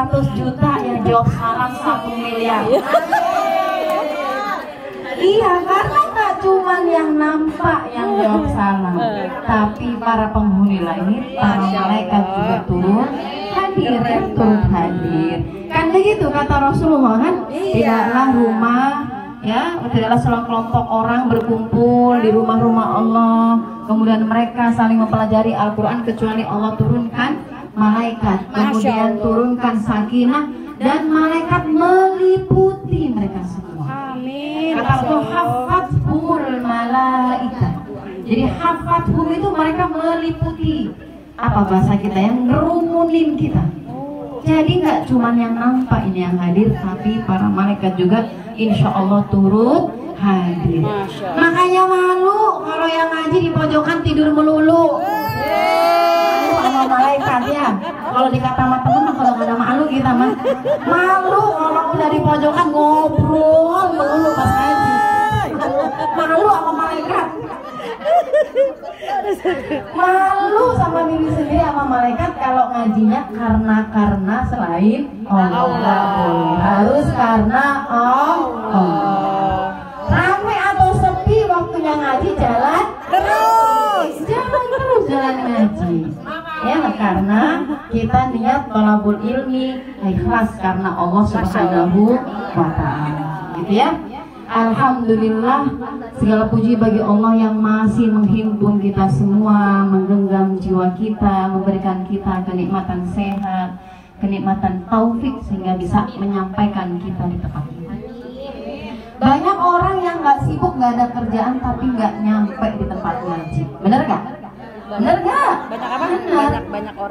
100 juta yang jawab salam 1 miliar. Iya, karena nggak cuman yang nampak yang jawab salam, tapi para penghuni langit, para malaikat juga turun hadir, turun hadir. Kan begitu kata Rasulullah kan? Tidaklah rumah, ya, tidaklah sekelompok orang berkumpul di rumah-rumah Allah, kemudian mereka saling mempelajari Al-Quran kecuali Allah turunkan malaikat, kemudian turunkan sakinah dan malaikat meliputi mereka semua. Amin. Kata Allah, hafathumul malaikat. Jadi hafathum itu mereka meliputi. Apa bahasa kita yang ngerumunin kita. Jadi nggak cuma yang nampak ini yang hadir, tapi para malaikat juga insya Allah turut hadir. Makanya malu kalau yang ngaji di pojokan tidur melulu. Malu sama malaikat ya. Kalau dikata sama temen mah kalau nggak ada malu kita mah. Malu kalau udah di pojokan ngobrol melulu pas ngaji. Malu sama malaikat. Malu sama diri sendiri sama malaikat kalau ngajinya karena selain Allah. Harus karena Allah. Ramai atau sepi waktunya ngaji jalan terus jalan ngaji. Ya, karena kita niat thalabul ilmi ikhlas karena Allah Subhanahu wa taala. Gitu ya. Alhamdulillah, segala puji bagi Allah yang masih menghimpun kita semua, menggenggam jiwa kita, memberikan kita kenikmatan sehat, kenikmatan taufik sehingga bisa menyampaikan kita di tempat ini. Banyak orang yang nggak sibuk, nggak ada kerjaan tapi nggak nyampe di tempat ngaji. Bener gak? Bener gak? Banyak apa? Bener.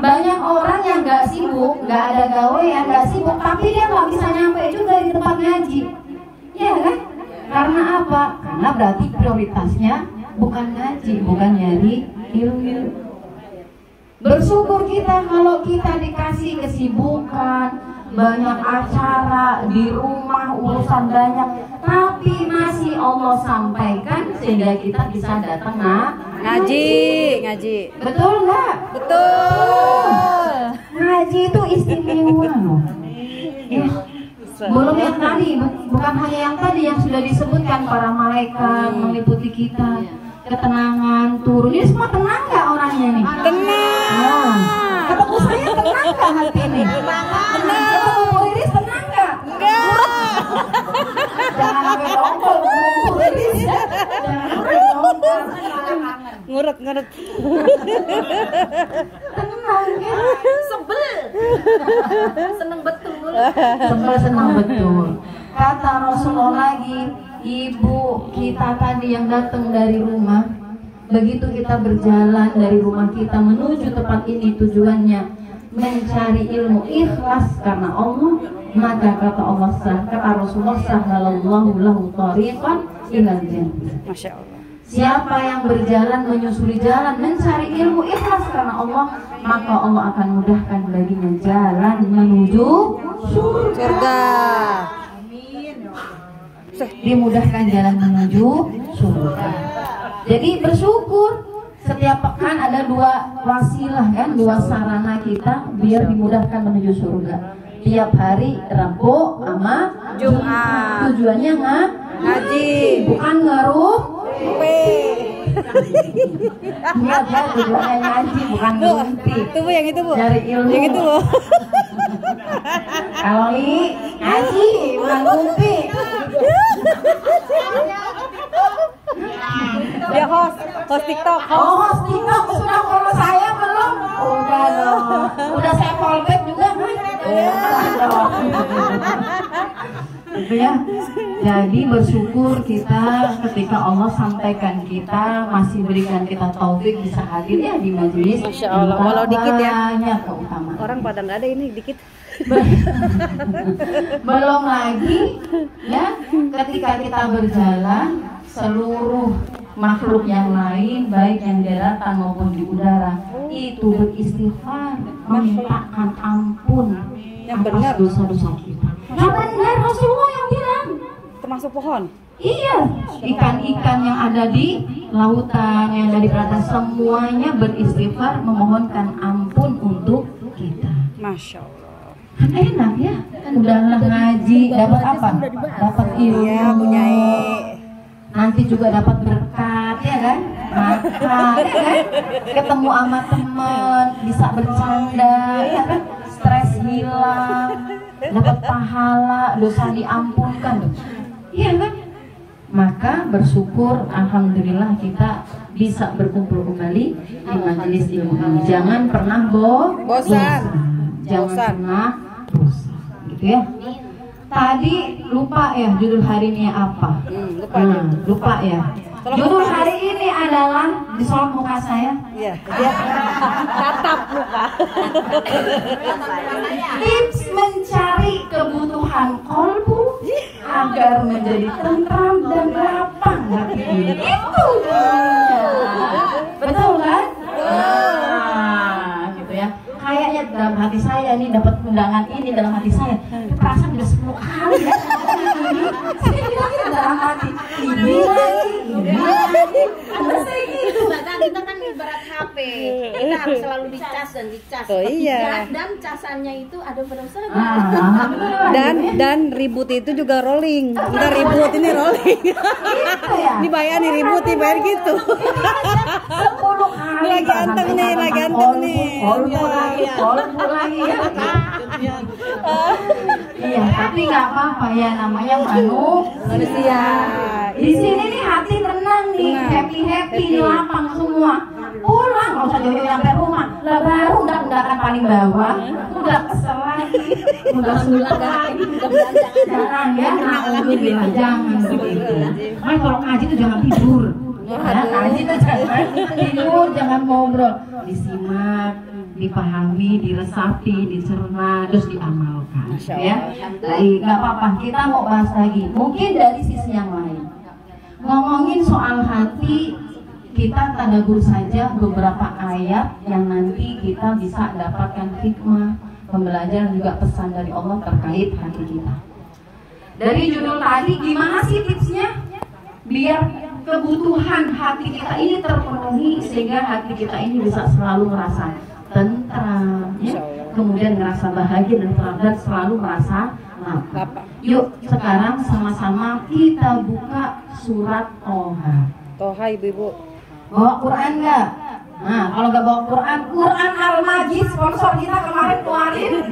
Banyak orang yang nggak sibuk, nggak ada gawe yang nggak sibuk, tapi dia nggak bisa nyampe juga di tempat ngaji. Iya kan? Karena apa? Karena berarti prioritasnya bukan ngaji, bukan nyari ilmu. Bersyukur kita kalau kita dikasih kesibukan, banyak acara di rumah, urusan banyak, tapi masih Allah sampaikan sehingga kita bisa datang ngaji. Betul nggak? Betul. Ngaji itu istimewa loh. Ya. Belum yang tadi, bukan hanya yang tadi yang sudah disebutkan para malaikat meliputi kita, ketenangan turun. Ini semua tenang nggak orangnya nih? Tenang. Ketemu saya tenang nggak hati ini? Tenang. Ketemu Bu Iris tenang nggak? Enggak. Jangan sampai dongkol Bu Iris. Jangan sampai dongkol. Ngurut. Tenang ya. Sebel. Seneng betul. Senang betul. Kata Rasulullah lagi, ibu kita tadi yang datang dari rumah, begitu kita berjalan dari rumah kita menuju tempat ini tujuannya mencari ilmu ikhlas karena Allah, maka kata Allah kata Rasulullah sallallahu lahu tariqan ilal jannah. Masya Allah. Siapa yang berjalan menyusuri jalan mencari ilmu ikhlas karena Allah, maka Allah akan mudahkan baginya jalan menuju surga. Dimudahkan jalan menuju surga. Jadi bersyukur setiap pekan ada 2 wasilah kan, 2 sarana kita biar dimudahkan menuju surga. Tiap hari Rabu sama Jumat. Tujuannya Ngaji. bukan ngerumpi. Ingat ya, tujuannya ngaji bukan ngerumpi. Itu Bu, yang itu Bu. Cari ilmu. Yang itu Bu. Kalau ngaji bukan ngerumpi. Dia host TikTok. Host TikTok sudah follow saya belum? Udah dong. Udah saya follow back juga kan? Gitu ya. Jadi bersyukur kita ketika Allah sampaikan kita, masih berikan kita taufik bisa hadir ya di majelis. Masya Allah, walau dikit ya. Banyak keutamaan. Orang pada nggak ada ini dikit. Belum lagi ya, ketika kita berjalan, seluruh makhluk yang lain baik yang di daratan maupun di udara itu beristighfar, memintakan ampun atas dosa-dosa kita. Yang benar Rasulullah yang bilang. Termasuk pohon. Iya, ikan-ikan yang ada di lautan, yang ada di daratan, semuanya beristighfar memohonkan ampun untuk kita. Masya Allah. Kan enak ya, udahlah ngaji, dapat apa? Dapat ilmu. Iya, punyai. Nanti juga dapat berkat, ya kan? Makan, ya kan? Ketemu sama teman, bisa bercanda, ya kan? Stres hilang, dapat pahala, dosa diampunkan, iya kan? Maka bersyukur, alhamdulillah kita bisa berkumpul kembali di majelis ilmu ini. Jangan pernah bosan. Jangan Bosan. pernah bosan, gitu ya. Tadi lupa ya judul hari ini apa? Lupa ya. Judul hari ini adalah disolok muka saya. Iya, dia tatap muka. Tips mencari kebutuhan kolbu agar menjadi tentram dan lapang hati ini. Itu judulnya. Betul kan? Gitu ya. Kayaknya dalam hati saya ini dapat undangan ini dalam hati saya. Perasaan udah 10 kali ya. Saya bilangnya dalam hati. Ini lagi. Ada saya gitu. Kita kan ibarat HP, kita harus selalu dicas dan dicas. Oh iya. Dan casannya itu ada pada usaha. Dan ribut itu juga rolling. Entar ribut ini rolling. Ini bayar nih ribut nih bayar gitu. 10 kali. Lagi anteng nih, lagi anteng nih. Kolbu lagi ya. Iya, tapi nggak apa-apa ya, namanya manusia. Di sini nih hati tenang nih, happy, lapang semua. Pulang nggak usah jauh-jauh sampai rumah. Lah baru undak-undakan paling bawah, udah kesel lagi, udah sulit lagi, jangan ya, alhamdulillah jangan begitu. Mas kalau ngaji tuh jangan tidur. Ya, ngaji tuh jangan tidur, jangan ngobrol, disimak, dipahami, diresapi, dicerna, terus diamalkan. Ya, baik, nggak apa-apa. Kita mau bahas lagi, mungkin dari sisi yang lain. Ngomongin soal hati, kita tadabbur saja beberapa ayat yang nanti kita bisa dapatkan hikmah, pembelajaran juga pesan dari Allah terkait hati kita. Dari judul tadi, gimana sih tipsnya biar kebutuhan hati kita ini terpenuhi sehingga hati kita ini bisa selalu merasa tentram, ya? Kemudian merasa bahagia dan selalu merasa lapang. Yuk sekarang sama-sama kita buka surat Toha. Toha ibu-ibu. Bawa Quran nggak? Nah kalau nggak bawa Quran Al-Majid sponsor kita kemarin keluarin.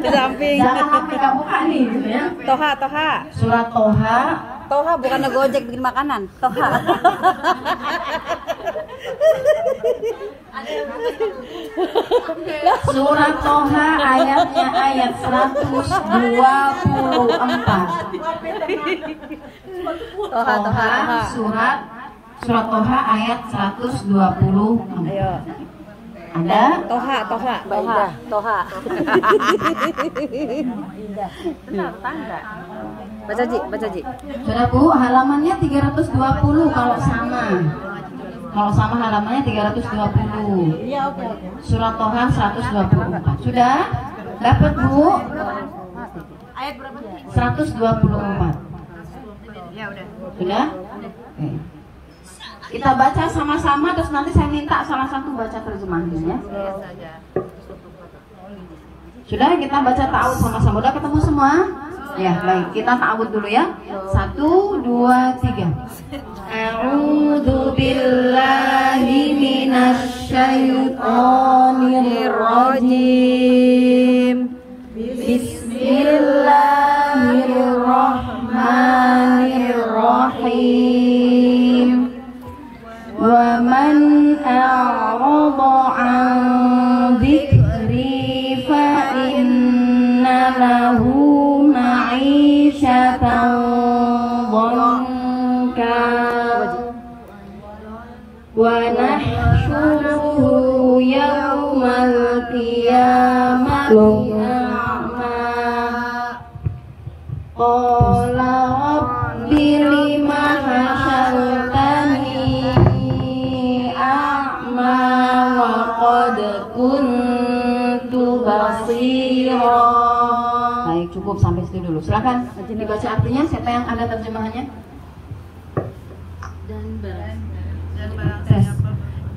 Di samping. Jangan sampai nggak buka nih, gitu ya. Toha. Surat Toha. Toha bukan Gojek bikin makanan. Toha. Surat Toha ayatnya ayat 124. Toha surat Toha ayat 124. Ayo. Ada? Toha. Baca Ji. Sudah Bu, halamannya 320 kalau sama. Kalau sama halamannya 320. Iya, oke. Surat Toha 124. Sudah? Dapat Bu? Ayat berapa? 124. Ya udah. Sudah? Oke. Kita baca sama-sama terus nanti saya minta salah satu baca terjemahnya ya. Sudah kita baca ta'awud sama-sama. Udah ketemu semua? Ya, baik. Kita ta'awud dulu ya. 1 2 3. A'udzu billahi minasy syaithanir rajim. Bismillahirrahmanirrahim. Wa man a'rada 'an dzikri fa inna lahu ma'isyatan dhanka wa nahsyuruhu yawmal qiyamati a'ma qala rabbi lima hasyartani a'ma wa qad kuntu basira. Baik, cukup sampai situ dulu. Silakan dibaca artinya. Siapa yang ada terjemahannya?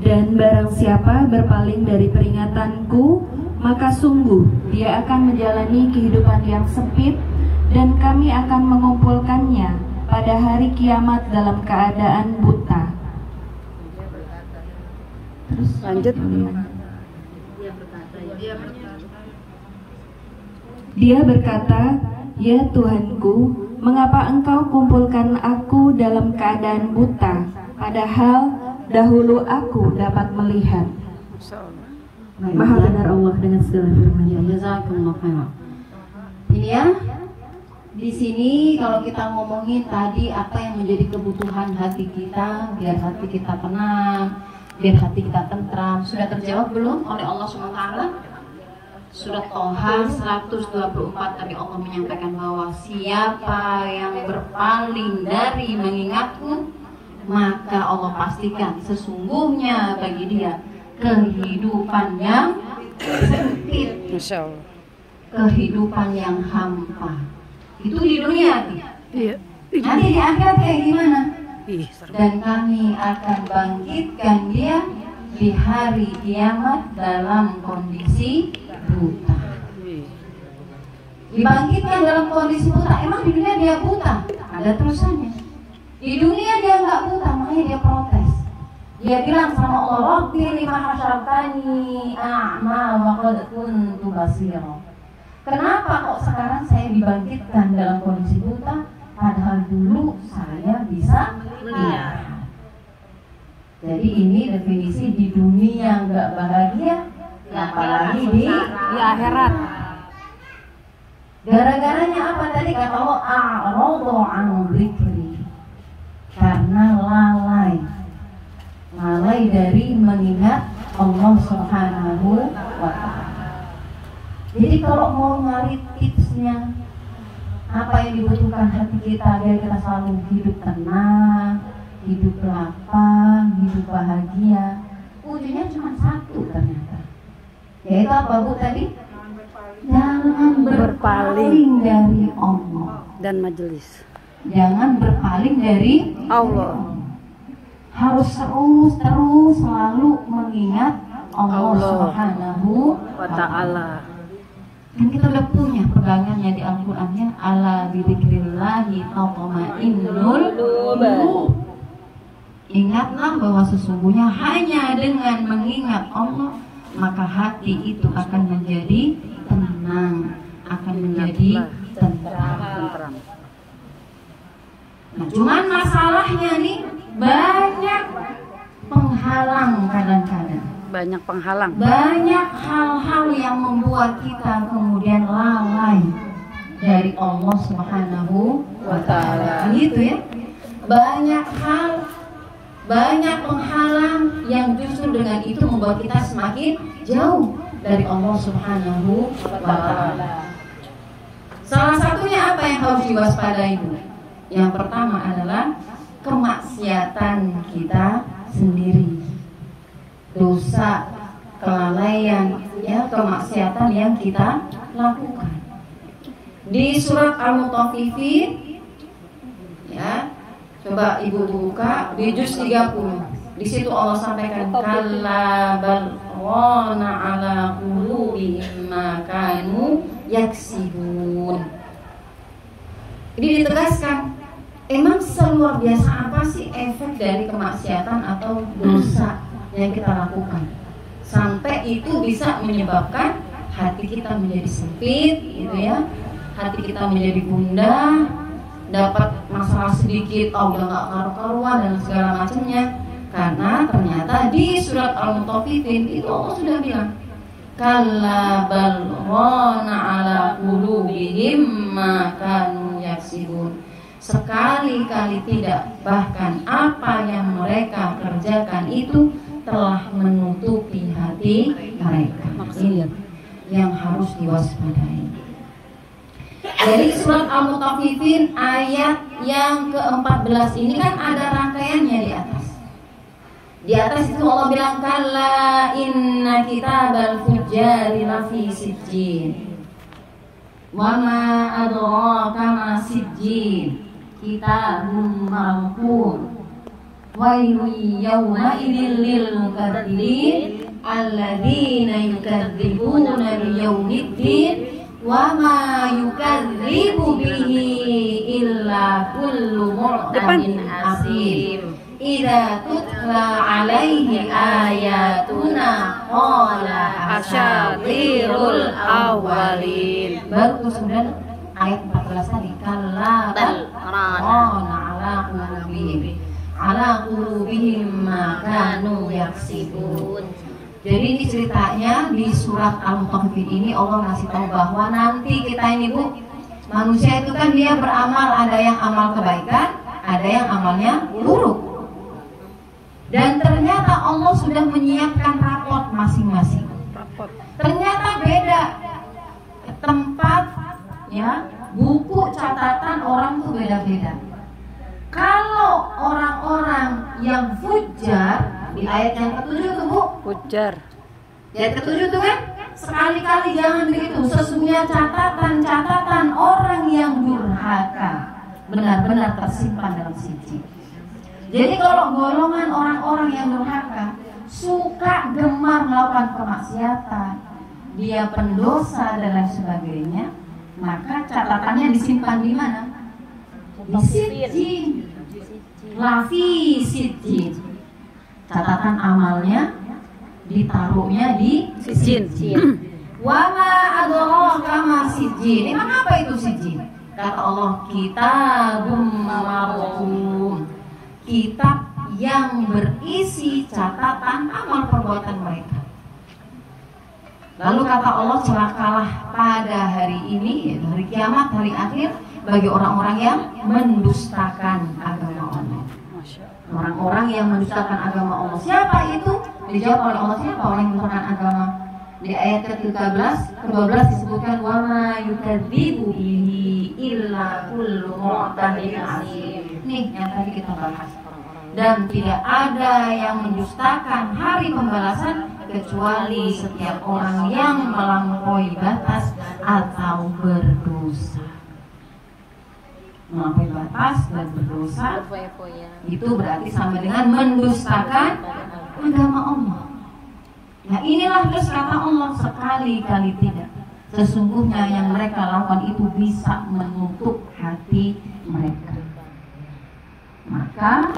Dan barang siapa berpaling dari peringatanku, maka sungguh dia akan menjalani kehidupan yang sempit dan kami akan mengumpulkannya pada hari kiamat dalam keadaan buta. Terus Lanjut. Dia berkata, "Ya Tuhanku, mengapa engkau kumpulkan aku dalam keadaan buta, padahal dahulu aku dapat melihat?" Maha benar Allah dengan segala firman-Nya. Jazakumullah khairan. Ini ya, di sini kalau kita ngomongin tadi apa yang menjadi kebutuhan hati kita, biar hati kita tenang, biar hati kita tentram, sudah terjawab belum oleh Allah SWT? Surat Toha 124 tadi Allah menyampaikan bahwa siapa yang berpaling dari mengingatku, maka Allah pastikan sesungguhnya bagi dia kehidupan yang sempit, Masya Allah. kehidupan yang hampa. Itu di dunia. Iya. Nanti di akhirat kayak gimana? Ih, serem. Dan kami akan bangkitkan dia di hari kiamat dalam kondisi buta. Dibangkitkan dalam kondisi buta. Emang di dunia dia buta? Ada terusannya. Di dunia dia nggak buta, makanya dia protes. Dia bilang sama Allah, "Rabbi lima hasyartani a'ma wa qad kuntu basira." Kenapa kok sekarang saya dibangkitkan dalam kondisi buta, padahal dulu saya bisa melihat? Jadi ini definisi di dunia nggak bahagia, apalagi di akhirat. Gara-garanya apa tadi kata Allah? A'radu an dzikri. Karena lalai dari mengingat Allah Subhanahu wa ta'ala. Jadi kalau mau nyari tipsnya, apa yang dibutuhkan hati kita biar kita selalu hidup tenang, hidup lapang, hidup bahagia, ujungnya cuma satu ternyata. Yaitu apa Bu tadi? Jangan berpaling dari Allah Dan majelis. Jangan berpaling dari Allah. Harus terus selalu mengingat Allah Subhanahu Wa ta'ala. Dan kita udah punya pegangannya di Al-Qur'annya, ala bidzikrillahi tatma'innul qulub. Ingatlah bahwa sesungguhnya hanya dengan mengingat Allah maka hati itu akan menjadi tenang, akan menjadi tentram. Nah, cuman masalahnya nih banyak penghalang kadang-kadang. Banyak penghalang. Banyak hal-hal yang membuat kita kemudian lalai dari Allah Subhanahu wa ta'ala. Gitu ya. Banyak hal, banyak penghalang yang justru dengan itu membuat kita semakin jauh dari Allah Subhanahu wa ta'ala. Salah satunya apa yang harus diwaspadai? Yang pertama adalah kemaksiatan kita sendiri. Dosa, kelalaian, ya, kemaksiatan yang kita lakukan. Di surat Al-Mutaffifin, ya, coba Ibu buka di juz 30. Di situ Allah sampaikan, kalla bal rana ala qulubihim ma kanu yaksibun. Ini ditegaskan, emang seluar biasa apa sih efek dari kemaksiatan atau dosa yang kita lakukan sampai itu bisa menyebabkan hati kita menjadi sempit, gitu ya, hati kita menjadi gundah, dapat masalah sedikit, udah nggak karu-karuan dan segala macamnya. Karena ternyata di surat Al-Mutaffifin itu Allah sudah bilang, kalla bal rana ala qulubihim ma kanu yaksibun. Sekali-kali tidak, bahkan apa yang mereka kerjakan itu telah menutupi hati mereka. Ini yang harus diwaspadai. Jadi surat Al-Mutaffifin ayat yang ke-14 ini kan ada rangkaiannya di atas. Di atas itu Allah bilang, kalla inna kitabal fujjari lafi sijjin. Wa ma adraka ma sijjin. Kitabun marqum. Wailun yawma idzil lil mukadzirin alladzina yukadzibuna biyaumiddin wa ma yukadzibu bihi illa kullu mu'tadin asim. Idza tutla alaihi ayatuna qala asatirul awwalin. Baru kemudian ayat 14 tadi, kalla bal rana ala qulubihim ma kanu yaksibun. Jadi ini ceritanya di surat Al-Mutaffifin ini Allah ngasih tahu bahwa nanti kita ini Bu, manusia itu kan dia beramal, ada yang amal kebaikan, ada yang amalnya buruk. Dan ternyata Allah sudah menyiapkan raport masing-masing. Ternyata beda tempat, ya, buku catatan orang tuh beda-beda. Kalau orang-orang yang fujar di ayat yang ketujuh tuh Bu, Fujar. di ayat ketujuh tuh kan, sekali-kali jangan begitu. Sesungguhnya catatan orang yang durhaka benar-benar tersimpan dalam sijil. Jadi kalau golongan orang-orang yang durhaka, suka gemar melakukan kemaksiatan, dia pendosa dan lain sebagainya, maka catatannya disimpan di mana? Di sijil. Lafi sijil. Catatan amalnya ditaruhnya di sijil. Wa ma adraka ma sijil. Emang apa itu sijil? Kata Allah, kitabum marqum. Kitab yang berisi catatan amal perbuatan mereka. Lalu kata Allah, celakalah pada hari ini, yaitu hari kiamat, hari akhir, bagi orang-orang yang mendustakan agama Allah. Orang-orang yang mendustakan agama Allah. Siapa itu? Dijawab oleh Allah, siapa orang yang mendustakan agama? Di ayat ke-12 disebutkan wa ma yukadzibu bihi illa kullu mu'tadin asim. Nih yang tadi kita bahas. Dan tidak ada yang mendustakan hari pembalasan kecuali setiap orang yang melampaui batas atau berdosa. Melampaui batas dan berdosa itu berarti sama dengan mendustakan agama Allah. Nah inilah terus kata Allah, sekali-kali tidak. Sesungguhnya yang mereka lakukan itu bisa menutup hati mereka. Maka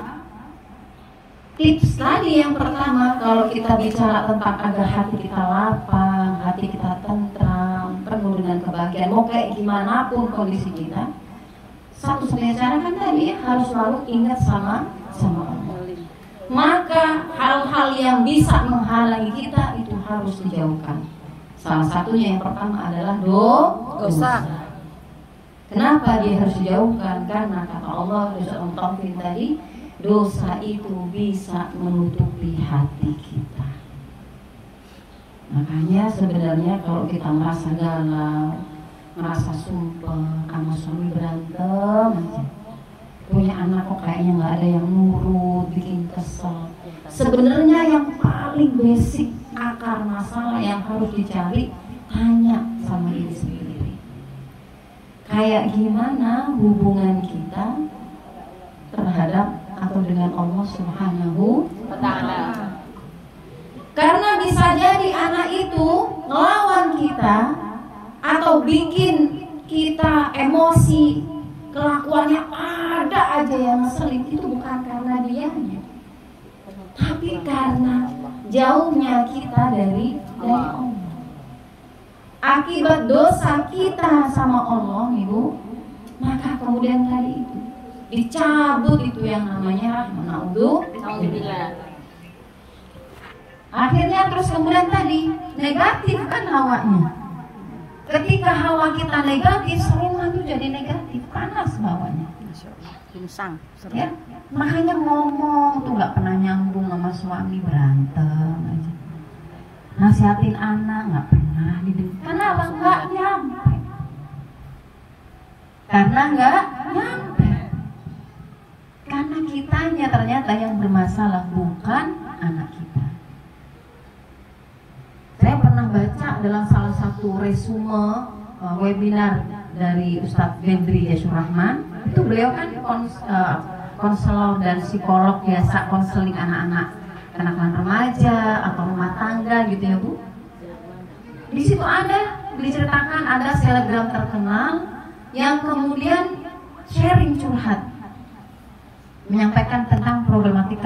tips tadi yang pertama, kalau kita bicara tentang agar hati kita lapang, hati kita tentram, penuh dengan kebahagiaan, mau kayak gimana pun kondisi kita, satu-satunya cara kan tadi ya, harus selalu ingat sama Allah. Maka hal-hal yang bisa menghalangi kita itu harus dijauhkan. Salah satunya yang pertama adalah dosa. Kenapa dia harus dijauhkan? Karena kata Allah di surat Al-Mutaffifin tadi, dosa itu bisa menutupi hati kita. Makanya sebenarnya kalau kita merasa galau, merasa sumpah, sama suami berantem aja, punya anak kok kayaknya nggak ada yang nurut, bikin kesel. Sebenarnya yang paling basic akar masalah yang harus dicari, tanya sama diri sendiri. Kayak gimana hubungan kita terhadap atau dengan Allah Subhanahu wa Ta'ala. Karena bisa jadi anak itu ngelawan kita atau bikin kita emosi, kelakuannya ada aja yang ngeselin, itu bukan karena dianya, tapi karena jauhnya kita dari Allah. Akibat dosa kita sama Allah, Ibu, maka kemudian tadi itu dicabut itu yang namanya rahmat. Akhirnya terus kemudian tadi negatif kan hawanya. Ketika hawa kita negatif, rumah itu jadi negatif, panas bawahnya. Pinsang. Ya, makanya ngomong tuh nggak pernah nyambung sama suami, berantem aja. Nasihatin anak nggak pernah didengar. Kenapa nggak nyampe? Karena nggak nyampe. Karena kitanya ternyata yang bermasalah, bukan anak kita. Saya pernah baca dalam salah satu resume webinar dari Ustadz Febri Yasurrahman. Itu beliau kan konselor dan psikolog biasa konseling anak-anak kenakalan remaja atau rumah tangga gitu ya Bu. Di situ ada diceritakan ada selebgram terkenal yang kemudian sharing curhat menyampaikan tentang problematika